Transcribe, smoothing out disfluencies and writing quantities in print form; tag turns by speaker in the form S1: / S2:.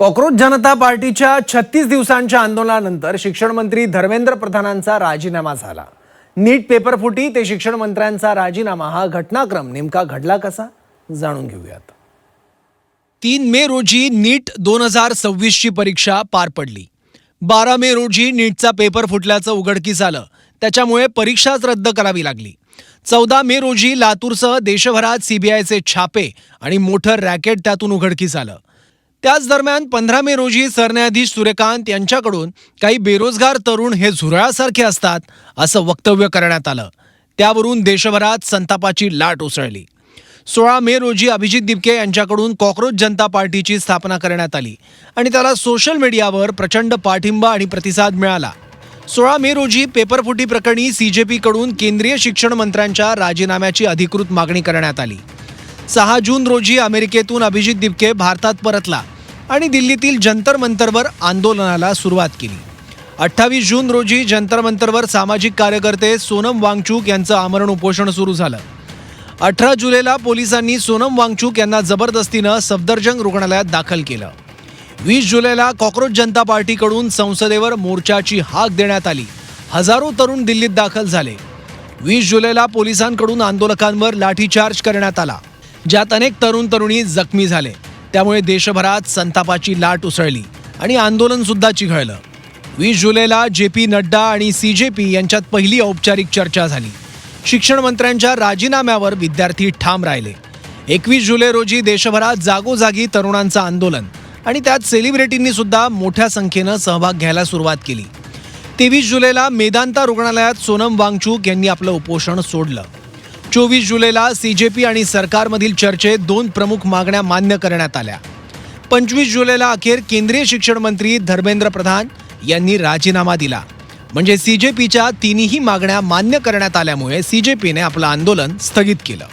S1: Cockroach जनता पार्टीच्या 36 दिवसांच्या आंदोलनानंतर शिक्षण मंत्री धर्मेंद्र प्रधानांचा राजीनामा झाला। नीट पेपर फुटी ते शिक्षण मंत्र्यांचा राजीनामा हा घटनाक्रम नेमका घडला कसा जाणून घेऊयात।
S2: 3 मे रोजी नीट 2026 ची परीक्षा पार पडली। 12 मे रोजी नीटचा पेपर फुटल्याचं उघडकीस आलं, त्याच्यामुळे परीक्षाच रद्द करावी लागली। 14 मे रोजी लातूरसह देशभरात सीबीआयचे छापे आणि मोठं रॅकेट त्यातून उघडकीस आलं। त्याच दरम्यान 15 मे रोजी सरन्यायाधीश सूर्यकांत यांच्याकडून काही बेरोजगार तरुण हे झुरळासारखे असतात असं वक्तव्य करण्यात आलं। त्यावरून देशभरात संतापाची लाट उसळली। 16 मे रोजी अभिजित दिपके यांच्याकडून कॉकरोच जनता पार्टीची स्थापना करण्यात आली आणि त्याला सोशल मीडियावर प्रचंड पाठिंबा आणि प्रतिसाद मिळाला। 16 मे रोजी पेपरफुटी प्रकरणी सीजेपीकडून केंद्रीय शिक्षण मंत्र्यांच्या राजीनाम्याची अधिकृत मागणी करण्यात आली। 6 जून रोजी अमेरिकेतून अभिजित दिपके भारतात परतला आणि दिल्लीतील जंतर मंतरवर आंदोलनाला सुरुवात केली। 28 जून रोजी जंतर मंतरवर सामाजिक कार्यकर्ते सोनम वांगचुक यांचं आमरण उपोषण सुरू झालं। 18 जुलैला पोलिसांनी सोनम वांगचुक यांना जबरदस्तीनं सफदरजंग रुग्णालयात दाखल केलं। 20 जुलैला कॉकरोच जनता पार्टीकडून संसदेवर मोर्चाची हाक देण्यात आली। हजारो तरुण दिल्लीत दाखल झाले। 20 जुलैला पोलिसांकडून आंदोलकांवर लाठीचार्ज करण्यात आला, ज्यात अनेक तरुण तरुणी जखमी झाले। त्यामुळे देशभरात संतापाची लाट उसळली आणि आंदोलन सुद्धा चिघळलं। 20 जुलैला जेपी नड्डा आणि सीजेपी यांच्यात पहिली औपचारिक चर्चा झाली। शिक्षण मंत्र्यांच्या राजीनाम्यावर विद्यार्थी ठाम राहिले। 21 जुलै रोजी देशभरात जागोजागी तरुणांचं आंदोलन आणि त्यात सेलिब्रिटींनी सुद्धा मोठ्या संख्येनं सहभाग घ्यायला सुरुवात केली। 23 जुलैला मेदांता रुग्णालयात सोनम वांगचुक यांनी आपलं उपोषण सोडलं। 24 जुलैला सीजेपी आणि सरकारमधील चर्चेत 2 प्रमुख मागण्या मान्य करण्यात आल्या। 25 जुलैला अखेर केंद्रीय शिक्षण मंत्री धर्मेंद्र प्रधान यांनी राजीनामा दिला। म्हणजे सीजेपीच्या 3ही मागण्या मान्य करण्यात आल्यामुळे सीजेपीने आपलं आंदोलन स्थगित केलं।